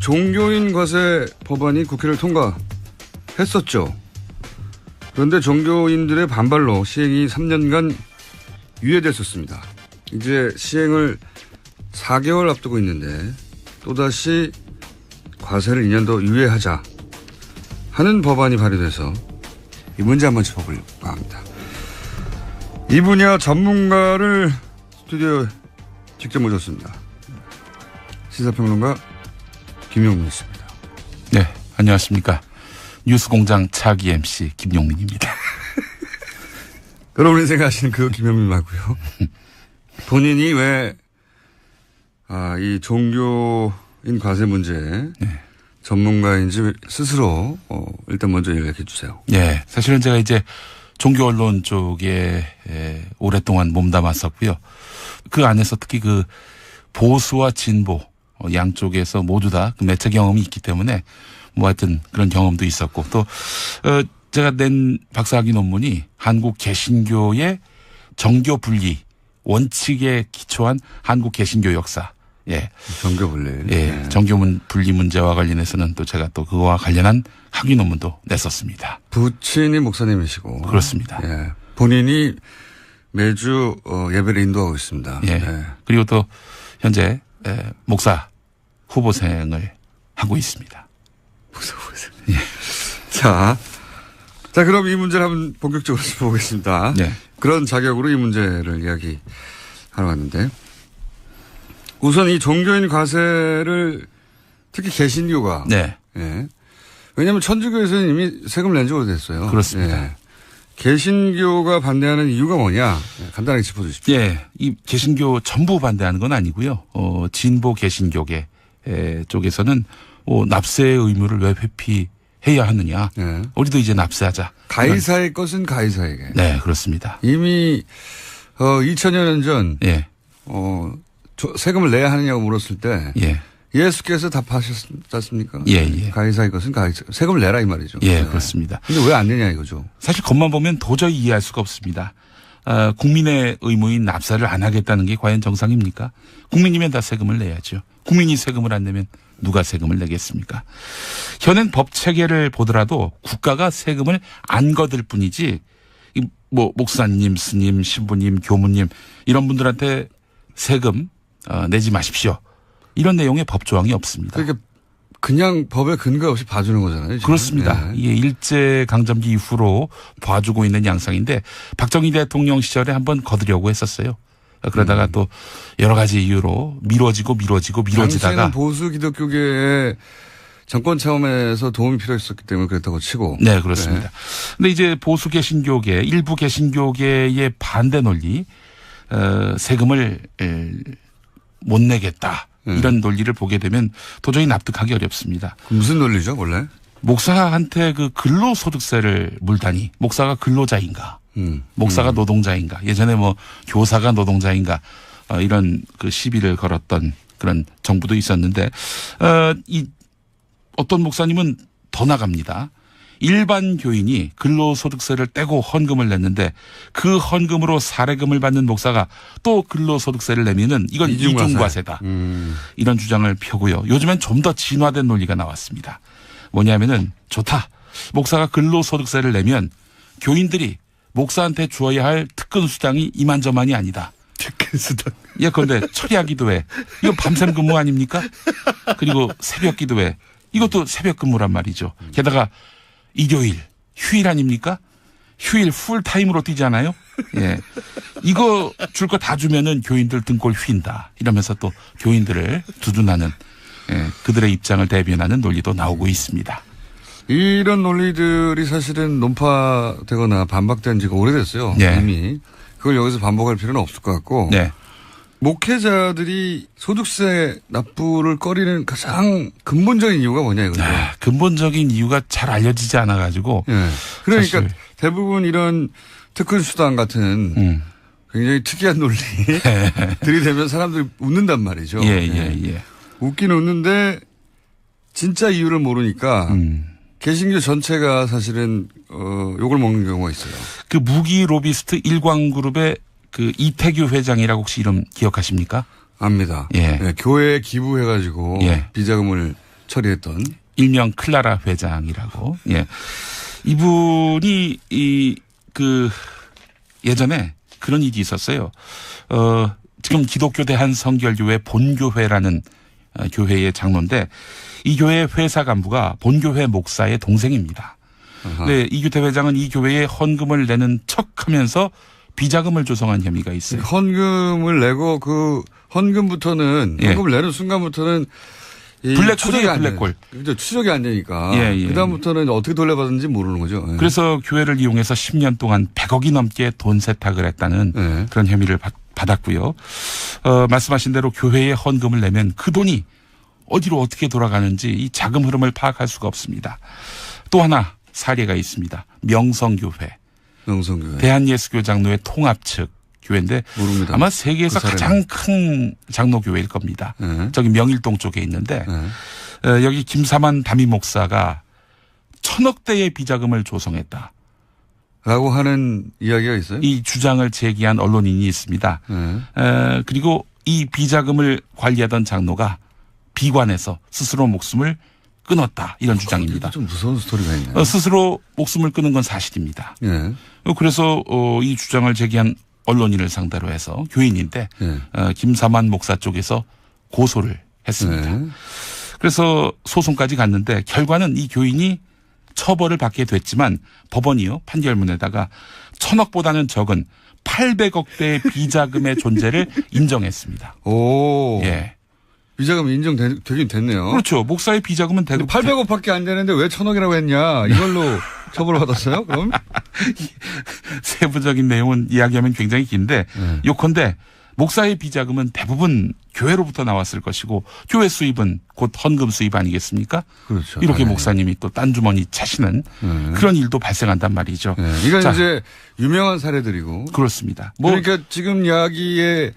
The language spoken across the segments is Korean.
종교인 과세 법안이 국회를 통과했었죠. 그런데 종교인들의 반발로 시행이 3년간 유예됐었습니다. 이제 시행을 4개월 앞두고 있는데 또다시 과세를 2년 더 유예하자 하는 법안이 발의돼서 이 문제 한번 짚어보려고 합니다. 이 분야 전문가를 스튜디오에 직접 모셨습니다. 시사평론가 김용민 씨입니다. 네, 안녕하십니까. 뉴스공장 차기 MC 김용민입니다. 여러분이 생각하시는 그 김용민 맞고요. 본인이 왜 이 종교인 과세 문제 네. 전문가인지 스스로 일단 먼저 얘기해 주세요. 네, 사실은 제가 이제 종교 언론 쪽에 오랫동안 몸담았었고요. 그 안에서 특히 그 보수와 진보 양쪽에서 모두 다 그 매체 경험이 있기 때문에 뭐 하여튼 그런 경험도 있었고 또 제가 낸 박사학위 논문이 한국 개신교의 정교 분리 원칙에 기초한 한국 개신교 역사. 예. 정교 분리. 예. 네. 정교 분리 문제와 관련해서는 또 제가 또 그거와 관련한 학위 논문도 냈었습니다. 부친이 목사님이시고. 그렇습니다. 예. 본인이 매주 예배를 인도하고 있습니다. 예. 예. 그리고 또 현재 목사 후보생을 하고 있습니다. 목사 후보생. 예. 자, 그럼 이 문제를 한번 본격적으로 짚어보겠습니다. 네. 그런 자격으로 이 문제를 이야기하러 왔는데 우선 이 종교인 과세를 특히 개신교가 네. 예. 왜냐하면 천주교에서는 이미 세금을 낸 지 오래됐어요. 그렇습니다. 예. 개신교가 반대하는 이유가 뭐냐 간단하게 짚어주십시오. 예, 이 개신교 전부 반대하는 건 아니고요. 진보 개신교계 쪽에서는 납세의 의무를 왜 회피해야 하느냐. 예. 우리도 이제 납세하자. 가이사의 것은 가이사에게. 네, 그렇습니다. 이미 2000여 년 전 예. 세금을 내야 하느냐고 물었을 때 예. 예수께서 답하셨지 않습니까? 예. 가이사의 것은 가이사. 세금을 내라 이 말이죠. 예, 네. 그렇습니다. 근데 왜 안 내냐 이거죠. 사실 겉만 보면 도저히 이해할 수가 없습니다. 국민의 의무인 납세를 안 하겠다는 게 과연 정상입니까? 국민이면 다 세금을 내야죠. 국민이 세금을 안 내면 누가 세금을 내겠습니까? 현행 법 체계를 보더라도 국가가 세금을 안 거둘 뿐이지 뭐 목사님, 스님, 신부님, 교무님 이런 분들한테 세금 내지 마십시오. 이런 내용의 법 조항이 없습니다. 그러니까 그냥 법에 근거 없이 봐주는 거잖아요. 지금. 그렇습니다. 네. 이게 일제강점기 이후로 봐주고 있는 양상인데 박정희 대통령 시절에 한번 거두려고 했었어요. 그러다가 또 여러 가지 이유로 미뤄지다가. 당시에는 보수 기독교계의 정권 차원에서 도움이 필요했었기 때문에 그랬다고 치고. 네, 그렇습니다. 그런데 이제 보수 개신교계, 일부 개신교계의 반대 논리, 세금을 못 내겠다. 이런 논리를 보게 되면 도저히 납득하기 어렵습니다. 무슨 논리죠, 원래? 목사한테 그 근로소득세를 물다니 목사가 근로자인가? 목사가 노동자인가? 예전에 뭐 교사가 노동자인가? 이런 그 시비를 걸었던 그런 정부도 있었는데, 어떤 목사님은 더 나갑니다. 일반 교인이 근로소득세를 떼고 헌금을 냈는데 그 헌금으로 사례금을 받는 목사가 또 근로소득세를 내면은 이건 이중과세다. 이런 주장을 펴고요. 요즘엔 좀 더 진화된 논리가 나왔습니다. 뭐냐면은 좋다. 목사가 근로소득세를 내면 교인들이 목사한테 주어야 할 특근수당이 이만저만이 아니다. 특근수당. 예, 그런데 철야 기도회. 이거 밤샘 근무 아닙니까? 그리고 새벽 기도회. 이것도 새벽 근무란 말이죠. 게다가 일요일, 휴일 아닙니까? 휴일 풀타임으로 뛰잖아요. 예. 이거 줄 거 다 주면은 교인들 등골 휜다. 이러면서 또 교인들을 두둔하는, 그들의 입장을 대변하는 논리도 나오고 있습니다. 이런 논리들이 사실은 논파되거나 반박된 지가 오래됐어요. 네. 이미. 그걸 여기서 반복할 필요는 없을 것 같고. 네. 목회자들이 소득세 납부를 꺼리는 가장 근본적인 이유가 뭐냐 이거죠. 근본적인 이유가 잘 알려지지 않아가지고. 네. 그러니까 사실. 대부분 이런 특근수당 같은 굉장히 특이한 논리 들이대면 사람들이 웃는단 말이죠. 예. 웃긴 웃는데 진짜 이유를 모르니까 개신교 전체가 사실은 욕을 먹는 경우가 있어요. 그 무기 로비스트 일광그룹의 그 이태규 회장이라고 혹시 이름 기억하십니까? 압니다. 예. 네, 교회에 기부해가지고 예. 비자금을 처리했던. 일명 클라라 회장이라고. 예. 이분이 예전에 그런 일이 있었어요. 지금 기독교 대한성결교회 본교회라는 교회의 장로인데 이 교회의 회사 간부가 본교회 목사의 동생입니다. 네, 이규태 회장은 이 교회에 헌금을 내는 척하면서 비자금을 조성한 혐의가 있어요. 헌금을 내고 그 헌금부터는 헌금을 내는 순간부터는 블랙홀이에요, 블랙홀. 그죠, 추적이 안 되니까. 예. 그다음부터는 어떻게 돌려받는지 모르는 거죠. 예. 그래서 교회를 이용해서 10년 동안 100억이 넘게 돈 세탁을 했다는 그런 혐의를 받았고요. 말씀하신 대로 교회에 헌금을 내면 그 돈이 어디로 어떻게 돌아가는지 이 자금 흐름을 파악할 수가 없습니다. 또 하나 사례가 있습니다. 명성교회. 대한예수교 장로회 통합 측 교회인데 모릅니다. 아마 세계에서 가장 큰 장로교회일 겁니다. 저기 명일동 쪽에 있는데 여기 김사만 담임 목사가 1,000억대의 비자금을 조성했다. 라고 하는 이야기가 있어요? 이 주장을 제기한 언론인이 있습니다. 그리고 이 비자금을 관리하던 장로가 비관해서 스스로 목숨을 끊었다. 이런 주장입니다. 좀 무서운 스토리가 있네요. 스스로 목숨을 끊은 건 사실입니다. 예. 그래서 이 주장을 제기한 언론인을 상대로 해서 교인인데 김사만 목사 쪽에서 고소를 했습니다. 그래서 소송까지 갔는데 결과는 이 교인이 처벌을 받게 됐지만 법원이요 판결문에다가 1,000억보다는 적은 800억대의 비자금의 존재를 인정했습니다. 오. 예. 비자금이 인정되긴 됐네요. 그렇죠. 목사의 비자금은 800억밖에 안 되는데 왜 1,000억이라고 했냐. 이걸로 처벌을 받았어요? 그럼? 세부적인 내용은 이야기하면 굉장히 긴데 요컨대 목사의 비자금은 대부분 교회로부터 나왔을 것이고 교회 수입은 곧 헌금 수입 아니겠습니까? 그렇죠. 이렇게 목사님이 또 딴 주머니 차시는 그런 일도 발생한단 말이죠. 이건 이제 유명한 사례들이고. 그렇습니다. 그러니까 지금 이야기의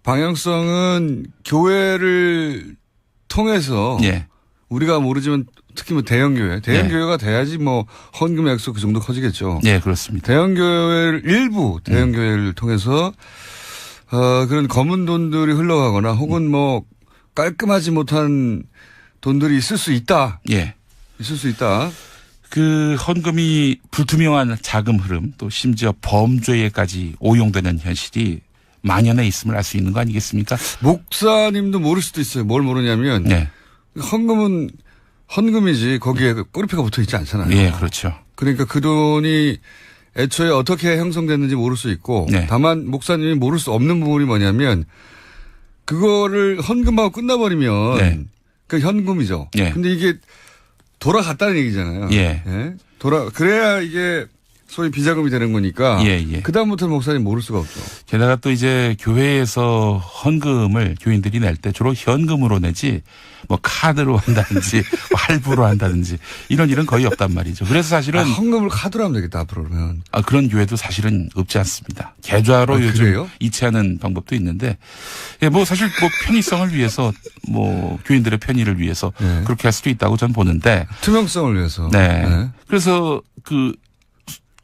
방향성은 교회를 통해서 우리가 모르지만 특히 뭐 대형교회가 돼야지 뭐 헌금 액수 그 정도 커지겠죠. 네, 그렇습니다. 일부 대형교회를 통해서 그런 검은 돈들이 흘러가거나 혹은 뭐 깔끔하지 못한 돈들이 있을 수 있다. 예. 있을 수 있다. 그 헌금이 불투명한 자금 흐름 또 심지어 범죄에까지 오용되는 현실이 만연해 있음을 알 수 있는 거 아니겠습니까? 목사님도 모를 수도 있어요. 뭘 모르냐면 헌금은 헌금이지 거기에 꼬리표가 붙어 있지 않잖아요. 예, 그렇죠. 그러니까 그 돈이 애초에 어떻게 형성됐는지 모를 수 있고 다만 목사님이 모를 수 없는 부분이 뭐냐면 그거를 헌금하고 끝나버리면 그 현금이죠. 근데 이게 돌아갔다는 얘기잖아요. 그래야 이게 소위 비자금이 되는 거니까 그다음부터는 목사님 모를 수가 없죠. 게다가 또 이제 교회에서 헌금을 교인들이 낼 때 주로 현금으로 내지 뭐 카드로 한다든지 할부로 한다든지 이런 일은 거의 없단 말이죠. 그래서 사실은 헌금을 카드로 하면 되겠다 앞으로 그러면. 그런 교회도 사실은 없지 않습니다. 계좌로 요즘 그래요? 이체하는 방법도 있는데 뭐 사실 뭐 편의성을 위해서 뭐 교인들의 편의를 위해서 그렇게 할 수도 있다고 저는 보는데 투명성을 위해서. 그래서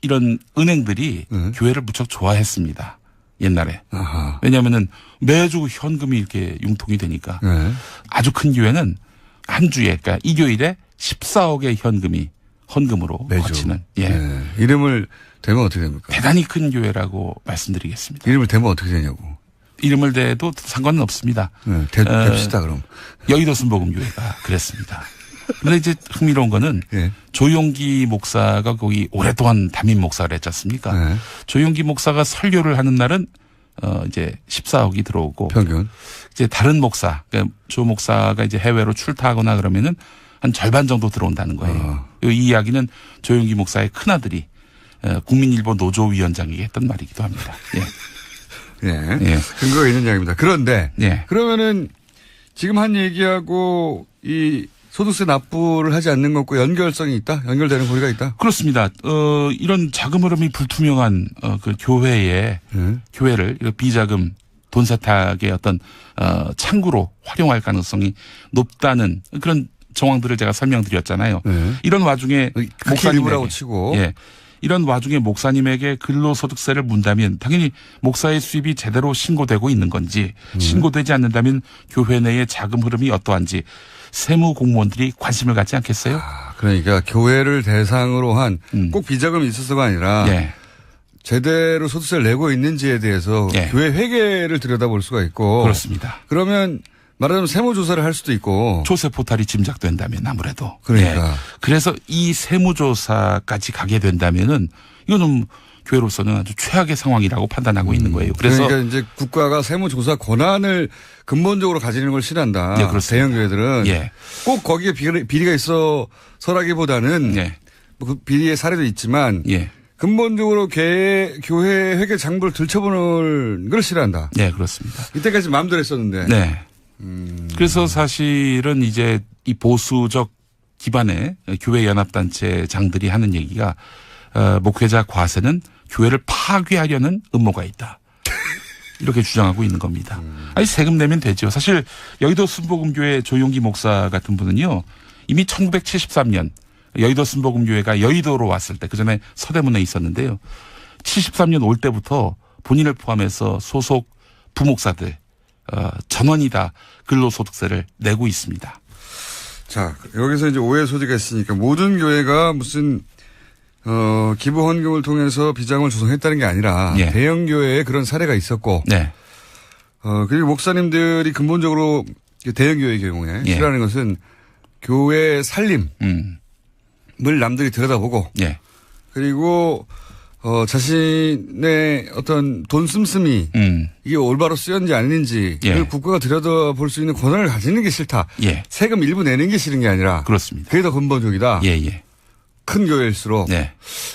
이런 은행들이 교회를 무척 좋아했습니다. 옛날에. 왜냐하면은 매주 현금이 이렇게 융통이 되니까. 아주 큰 교회는 한 주에, 그러니까 일요일에 14억의 현금이 헌금으로 매주. 거치는. 이름을 대면 어떻게 됩니까? 대단히 큰 교회라고 말씀드리겠습니다. 이름을 대면 어떻게 되냐고. 이름을 대도 상관은 없습니다. 됩시다 그럼. 여의도 순복음교회가 그랬습니다. 그런데 이제 흥미로운 거는 조용기 목사가 거기 오랫동안 담임 목사를 했지 않습니까? 조용기 목사가 설교를 하는 날은 이제 14억이 들어오고 평균 이제 다른 목사, 그러니까 조 목사가 이제 해외로 출타하거나 그러면은 한 절반 정도 들어온다는 거예요. 이 이야기는 조용기 목사의 큰 아들이 국민일보 노조위원장에게 했던 말이기도 합니다. 근거가 있는 이야기입니다. 그런데 그러면은 지금 한 얘기하고 이 소득세 납부를 하지 않는 것과 연결성이 있다? 연결되는 고리가 있다? 그렇습니다. 이런 자금 흐름이 불투명한 그 교회를 비자금 돈 세탁의 어떤 창구로 활용할 가능성이 높다는 그런 정황들을 제가 설명드렸잖아요. 이런 와중에 목사님이라고 치고 이런 와중에 목사님에게 근로소득세를 문다면 당연히 목사의 수입이 제대로 신고되고 있는 건지 신고되지 않는다면 교회 내의 자금 흐름이 어떠한지 세무 공무원들이 관심을 갖지 않겠어요? 그러니까 교회를 대상으로 한 꼭 비자금이 있어서가 아니라 예. 제대로 소득세를 내고 있는지에 대해서 예. 교회 회계를 들여다볼 수가 있고 그렇습니다. 그러면 말하자면 세무조사를 할 수도 있고 조세 포탈이 짐작된다면 아무래도. 그러니까. 예. 그래서 이 세무조사까지 가게 된다면은 이거는 교회로서는 아주 최악의 상황이라고 판단하고 있는 거예요. 그래서 그러니까 이제 국가가 세무조사 권한을 근본적으로 가지는 걸 싫어한다. 네, 그렇습니다. 대형 교회들은 예. 꼭 거기에 비리가 있어서라기보다는 예. 뭐 그 비리의 사례도 있지만 예. 근본적으로 교회 회계 장부를 들춰보는 걸 싫어한다. 네, 그렇습니다. 이때까지 마음대로 했었는데. 네. 그래서 사실은 이제 이 보수적 기반의 교회 연합단체장들이 하는 얘기가 목회자 과세는 교회를 파괴하려는 음모가 있다. 이렇게 주장하고 있는 겁니다. 아니 세금 내면 되죠. 사실 여의도 순복음교회 조용기 목사 같은 분은요. 이미 1973년 여의도 순복음교회가 여의도로 왔을 때 그전에 서대문에 있었는데요. 73년 올 때부터 본인을 포함해서 소속 부목사들 전원이 다 근로소득세를 내고 있습니다. 자, 여기서 이제 오해 소지가 있으니까 모든 교회가 무슨 기부 헌금을 통해서 비자금을 조성했다는 게 아니라 예. 대형 교회에 그런 사례가 있었고 네. 그리고 목사님들이 근본적으로 대형 교회의 경우에 예. 싫어하는 것은 교회 살림을 남들이 들여다보고 예. 그리고 자신의 어떤 돈 씀씀이 이게 올바로 쓰였는지 아닌지를 예. 국가가 들여다볼 수 있는 권한을 가지는 게 싫다. 예. 세금 일부 내는 게 싫은 게 아니라 그렇습니다. 그게 더 근본적이다. 예, 예. 큰 교회일수록 네.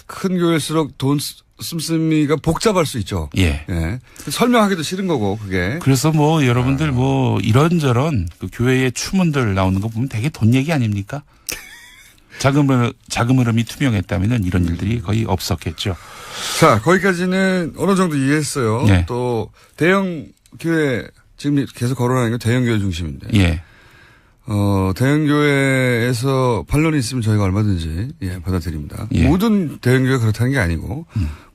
큰 교회일수록 돈 씀씀이가 복잡할 수 있죠. 예. 예. 설명하기도 싫은 거고 그게. 그래서 뭐 여러분들 뭐 이런저런 그 교회의 추문들 나오는 거 보면 되게 돈 얘기 아닙니까? 자금 흐름이 투명했다면은 이런 일들이 거의 없었겠죠. 자, 거기까지는 어느 정도 이해했어요. 예. 또 대형 교회 지금 계속 거론하는 게 대형 교회 중심인데. 예. 대형 교회에서 반론이 있으면 저희가 얼마든지 받아들입니다. 예. 모든 대형 교회가 그렇다는 게 아니고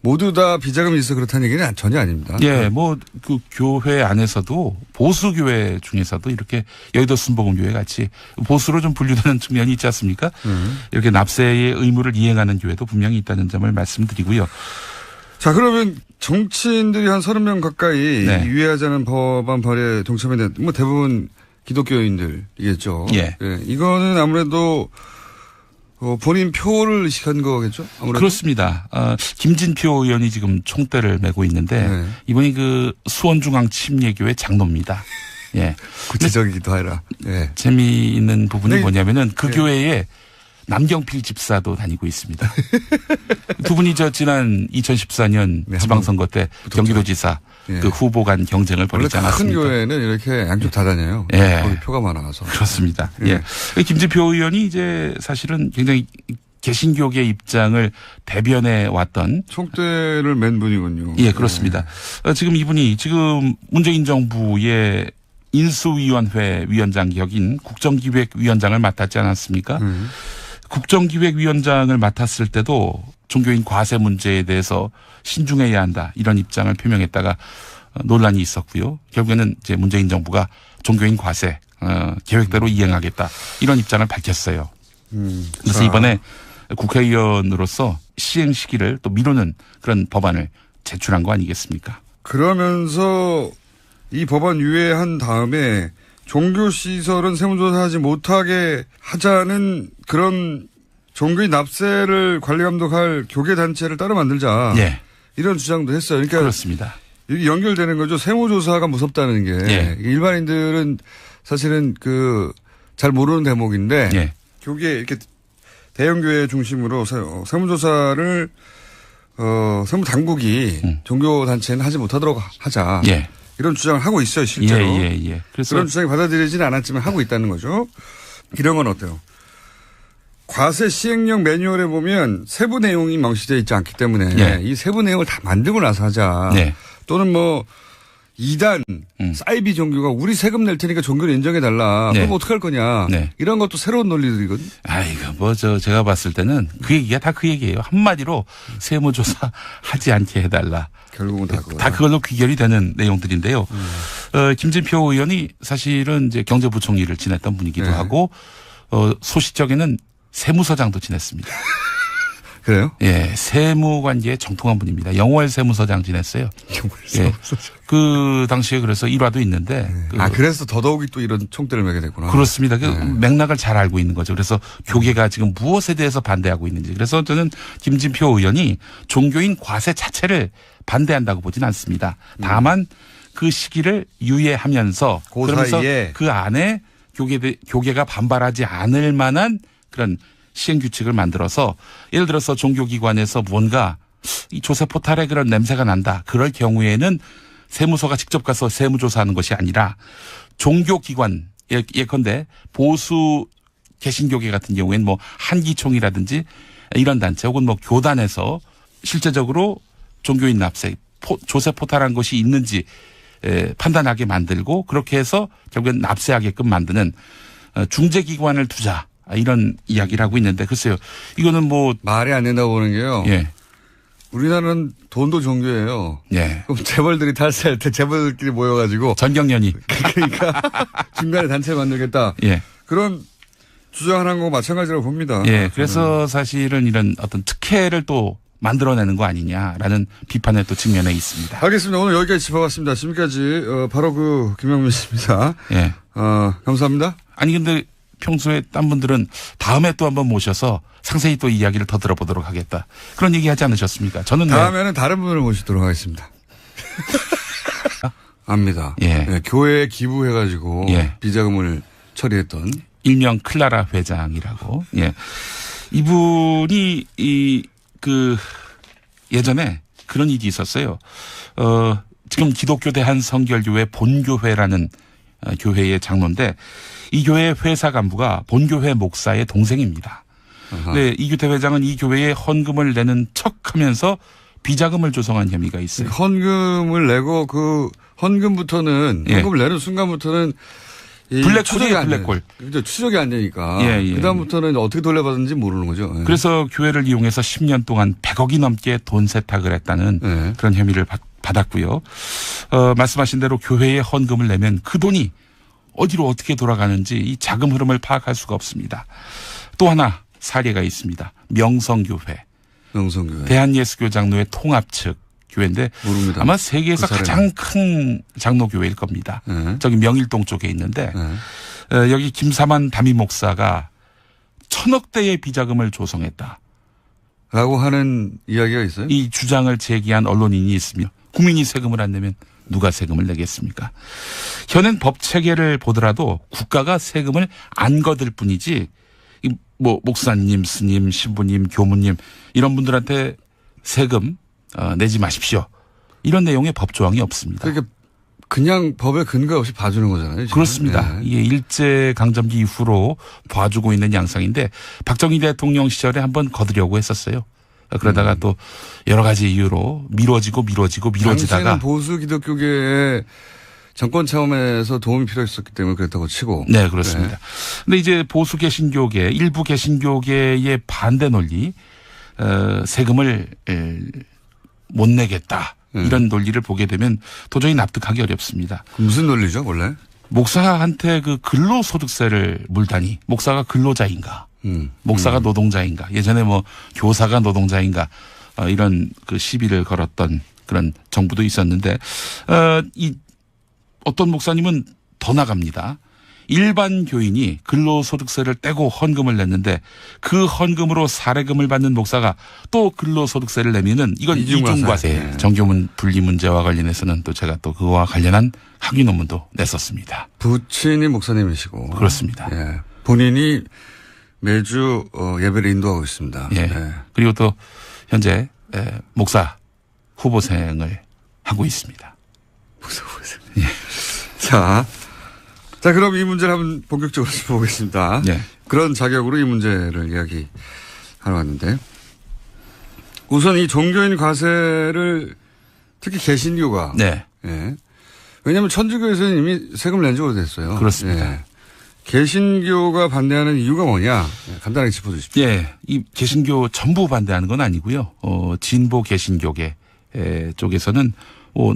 모두 다 비자금이 있어 그렇다는 얘기는 전혀 아닙니다. 예, 뭐 그 교회 안에서도 보수 교회 중에서도 이렇게 여의도 순복음교회 같이 보수로 좀 분류되는 측면이 있지 않습니까? 이렇게 납세의 의무를 이행하는 교회도 분명히 있다는 점을 말씀드리고요. 자, 그러면 정치인들이 한 30명 가까이 네. 유예하자는 법안 발의에 동참했는데 뭐 대부분 기독교인들이겠죠. 예. 이거는 아무래도 본인 표를 의식한 거겠죠? 아무래도. 그렇습니다. 김진표 의원이 지금 총대를 메고 있는데 네. 이번이 그 수원중앙 침례교회 장로입니다. 예. 구체적이기도 하라. 예. 재미있는 부분이 네. 뭐냐면은 그 교회에 남경필 집사도 다니고 있습니다. 두 분이 지난 2014년 네, 지방선거 때 경기도지사 예. 그 후보 간 경쟁을 원래 벌이지 큰 않았습니까? 교회는 이렇게 양쪽 다 다녀요. 예. 거기 표가 많아서. 그렇습니다. 예. 예. 김진표 의원이 이제 사실은 굉장히 개신교계 입장을 대변해 왔던 총대를 맨 분이군요. 예, 그렇습니다. 지금 이분이 지금 문재인 정부의 인수위원회 위원장 격인 국정기획위원장을 맡았지 않았습니까? 국정기획위원장을 맡았을 때도 종교인 과세 문제에 대해서 신중해야 한다 이런 입장을 표명했다가 논란이 있었고요. 결국에는 이제 문재인 정부가 종교인 과세 계획대로 이행하겠다 이런 입장을 밝혔어요. 그래서 자. 이번에 국회의원으로서 시행 시기를 또 미루는 그런 법안을 제출한 거 아니겠습니까? 그러면서 이 법안 유예한 다음에 종교시설은 세무조사하지 못하게 하자는 그런 종교인 납세를 관리감독할 교계단체를 따로 만들자. 예. 이런 주장도 했어요. 그러니까 그렇습니다. 이게 연결되는 거죠. 세무조사가 무섭다는 게. 예. 일반인들은 사실은 잘 모르는 대목인데. 예. 교계 이렇게 대형교회 중심으로 세무조사를 세무당국이 종교단체는 하지 못하도록 하자. 예. 이런 주장을 하고 있어요, 실제로. 예. 그래서 그런 주장이 받아들여지는 않았지만 하고 있다는 거죠. 이런 건 어때요? 과세 시행령 매뉴얼에 보면 세부 내용이 명시되어 있지 않기 때문에 예. 이 세부 내용을 다 만들고 나서 하자. 네. 또는 뭐 2단 사이비 종교가 우리 세금 낼 테니까 종교를 인정해달라. 네. 그럼 어떡할 거냐. 네. 이런 것도 새로운 논리들이거든. 아이고, 제가 봤을 때는 그 얘기가 다 그 얘기예요. 한마디로 세무조사 하지 않게 해달라. 결국은 다 그거. 다 그걸로 귀결이 되는 내용들인데요. 김진표 의원이 사실은 이제 경제부총리를 지냈던 분이기도 네. 하고, 소시적에는 세무서장도 지냈습니다. 그래요? 예, 세무관계에 정통한 분입니다. 영월 세무서장 지냈어요. 예. 그 당시에 그래서 일화도 있는데. 그래서 더더욱이 또 이런 총대를 매게 됐구나. 그렇습니다. 그 맥락을 잘 알고 있는 거죠. 그래서 교계가 지금 무엇에 대해서 반대하고 있는지. 그래서 저는 김진표 의원이 종교인 과세 자체를 반대한다고 보진 않습니다. 다만 그 시기를 유예하면서 그 그러면서 사이에. 그 안에 교계가 반발하지 않을 만한 그런 시행규칙을 만들어서 예를 들어서 종교기관에서 뭔가 이 조세 포탈에 그런 냄새가 난다. 그럴 경우에는 세무서가 직접 가서 세무조사하는 것이 아니라 종교기관 예컨대 보수 개신교계 같은 경우에는 뭐 한기총이라든지 이런 단체 혹은 뭐 교단에서 실제적으로 종교인 납세 조세 포탈한 것이 있는지 판단하게 만들고 그렇게 해서 결국엔 납세하게끔 만드는 중재기관을 두자. 이런 이야기를 하고 있는데 글쎄요. 이거는 뭐 말이 안 된다고 보는 게요. 예. 우리나라는 돈도 종교예요. 예. 그럼 재벌들이 탈세할 때 재벌들끼리 모여가지고 전경련이 그러니까 중간에 단체 만들겠다. 예. 그런 주장하는 거 마찬가지라고 봅니다. 예. 그래서 사실은 이런 어떤 특혜를 또 만들어내는 거 아니냐라는 비판의 또 측면에 있습니다. 알겠습니다. 오늘 여기까지 짚어봤습니다. 지금까지 바로 그 김영민 씨입니다. 예. 감사합니다. 아니 근데 평소에 딴 분들은 다음에 또 한번 모셔서 상세히 또 이야기를 더 들어보도록 하겠다. 그런 얘기 하지 않으셨습니까? 저는 다음에는 다른 분을 모시도록 하겠습니다. 압니다. 예. 네, 교회에 기부해가지고 예. 비자금을 처리했던 일명 클라라 회장이라고. 예. 이분이 예전에 그런 일이 있었어요. 지금 기독교 대한 성결교회 본교회라는 교회의 장로인데 이 교회 회사 간부가 본교회 목사의 동생입니다. 네, 이규태 회장은 이 교회에 헌금을 내는 척하면서 비자금을 조성한 혐의가 있어요. 헌금을 내고 그 헌금부터는 예. 헌금을 내는 순간부터는 블랙홀이에요, 블랙홀. 그죠, 추적이 안 되니까. 예. 그다음부터는 어떻게 돌려받는지 모르는 거죠. 예. 그래서 교회를 이용해서 10년 동안 100억이 넘게 돈 세탁을 했다는 예. 그런 혐의를 받았고요. 말씀하신 대로 교회에 헌금을 내면 그 돈이 어디로 어떻게 돌아가는지 이 자금 흐름을 파악할 수가 없습니다. 또 하나 사례가 있습니다. 명성교회. 명성교회. 대한예수교 장로회 통합 측 교회인데 모릅니다. 아마 세계에서 그 가장 큰 장로교회일 겁니다. 네. 저기 명일동 쪽에 있는데 네. 여기 김사만 담임 목사가 1,000억대의 비자금을 조성했다. 라고 하는 이야기가 있어요? 이 주장을 제기한 언론인이 있으며 국민이 세금을 안 내면 누가 세금을 내겠습니까? 현행 법 체계를 보더라도 국가가 세금을 안 거둘 뿐이지 뭐 목사님, 스님, 신부님, 교무님 이런 분들한테 세금 내지 마십시오. 이런 내용의 법 조항이 없습니다. 그러니까 그냥 법에 근거 없이 봐주는 거잖아요. 지금. 그렇습니다. 네. 이게 일제강점기 이후로 봐주고 있는 양상인데 박정희 대통령 시절에 한번 거두려고 했었어요. 그러다가 또 여러 가지 이유로 미뤄지다가 당시에는 보수 기독교계의 정권 차원에서 도움이 필요했었기 때문에 그랬다고 치고. 네, 그렇습니다. 네. 근데 이제 보수 개신교계, 일부 개신교계의 반대 논리, 세금을 못 내겠다. 이런 논리를 보게 되면 도저히 납득하기 어렵습니다. 무슨 논리죠, 원래? 목사한테 그 근로소득세를 물다니 목사가 근로자인가? 목사가 노동자인가? 예전에 뭐 교사가 노동자인가? 이런 그 시비를 걸었던 그런 정부도 있었는데, 어떤 목사님은 더 나갑니다. 일반 교인이 근로소득세를 떼고 헌금을 냈는데 그 헌금으로 사례금을 받는 목사가 또 근로소득세를 내면은 이건 이중과세. 네. 정교문 분리 문제와 관련해서는 또 제가 또 그거와 관련한 학위 논문도 냈었습니다. 부친이 목사님이시고. 그렇습니다. 예. 본인이 매주 예배를 인도하고 있습니다. 예. 예. 그리고 또 현재 목사 후보생을 하고 있습니다. 목사 후보생. 예. 자, 그럼 이 문제를 한번 본격적으로 짚어보겠습니다. 예. 그런 자격으로 이 문제를 이야기하러 왔는데, 우선 이 종교인 과세를 특히 개신교가 네. 예, 왜냐하면 천주교에서는 이미 세금을 낸 지 오래됐어요. 그렇습니다. 예. 개신교가 반대하는 이유가 뭐냐? 간단하게 짚어주십시오. 예, 이 개신교 전부 반대하는 건 아니고요. 진보 개신교계 쪽에서는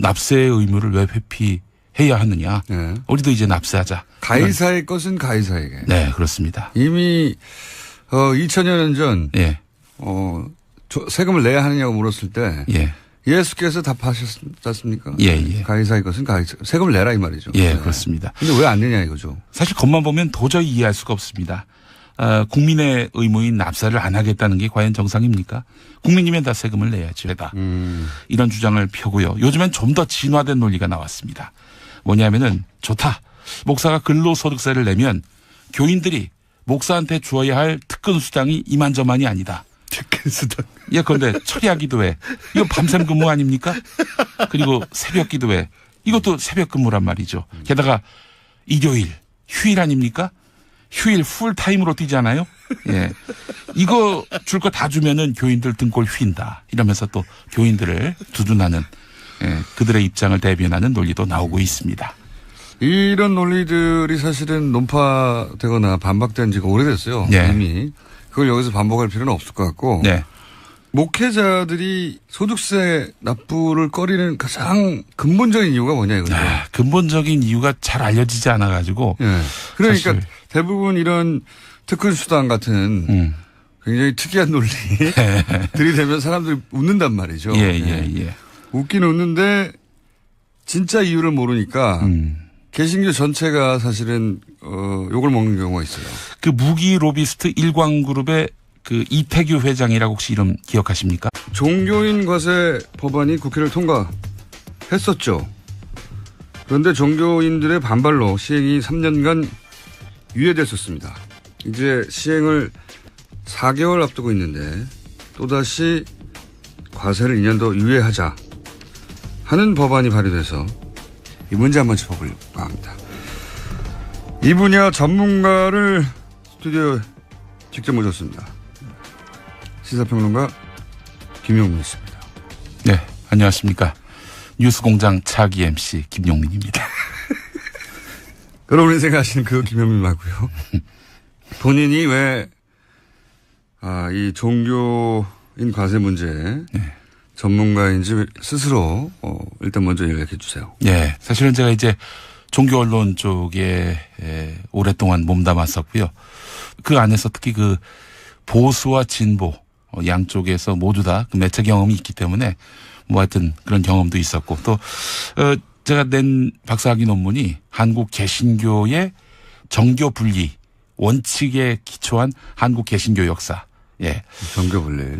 납세의 의무를 왜 회피해야 하느냐? 예. 우리도 이제 납세하자. 가이사의 것은 가이사에게. 네, 그렇습니다. 이미 2000여 년 전 예, 세금을 내야 하느냐고 물었을 때 예, 예수께서 답하셨지 않습니까? 예, 예. 가이사의 것은 가이사. 세금을 내라 이 말이죠. 예, 네. 그렇습니다. 근데 왜 안 내냐 이거죠. 사실 겉만 보면 도저히 이해할 수가 없습니다. 국민의 의무인 납세를 안 하겠다는 게 과연 정상입니까? 국민이면 다 세금을 내야죠. 이런 주장을 펴고요. 요즘엔 좀 더 진화된 논리가 나왔습니다. 뭐냐면은 좋다. 목사가 근로소득세를 내면 교인들이 목사한테 주어야 할 특근 수당이 이만저만이 아니다. 특근 수당. 예, 그런데 철야 기도회 이거 밤샘 근무 아닙니까? 그리고 새벽 기도회 이것도 새벽 근무란 말이죠. 게다가 일요일 휴일 아닙니까? 휴일 풀타임으로 뛰잖아요. 예, 이거 줄 거 다 주면은 교인들 등골 휜다 이러면서 또 교인들을 두둔하는 그들의 입장을 대변하는 논리도 나오고 있습니다. 이런 논리들이 사실은 논파되거나 반박된 지가 오래됐어요. 네. 이미. 그걸 여기서 반복할 필요는 없을 것 같고. 네. 목회자들이 소득세 납부를 꺼리는 가장 근본적인 이유가 뭐냐 이거죠. 근본적인 이유가 잘 알려지지 않아 가지고. 예. 그러니까 사실. 대부분 이런 특근 수당 같은 굉장히 특이한 논리 들이대면 사람들이 웃는단 말이죠. 예. 웃긴 웃는데 진짜 이유를 모르니까 개신교 전체가 사실은 욕을 먹는 경우가 있어요. 그 무기 로비스트 일광그룹의 그 이태규 회장이라고 혹시 이름 기억하십니까? 종교인 과세 법안이 국회를 통과했었죠. 그런데 종교인들의 반발로 시행이 3년간 유예됐었습니다. 이제 시행을 4개월 앞두고 있는데 또다시 과세를 2년 더 유예하자 하는 법안이 발의돼서 이 문제 한번 짚어보려고 합니다. 이 분야 전문가를 스튜디오에 직접 모셨습니다. 시사평론가 김용민 씨입니다. 네, 안녕하십니까. 뉴스공장 차기 MC 김용민입니다. 여러분이 생각하시는 그 김용민 맞고요. 본인이 왜 이 종교인 과세 문제 전문가인지 스스로 일단 먼저 얘기해 주세요. 네, 사실은 제가 이제 종교 언론 쪽에 오랫동안 몸담았었고요. 그 안에서 특히 그 보수와 진보 양쪽에서 모두 다 그 매체 경험이 있기 때문에 뭐 하여튼 그런 경험도 있었고 또 제가 낸 박사학위 논문이 한국 개신교의 정교 분리 원칙에 기초한 한국 개신교 역사. 예. 정교 분리.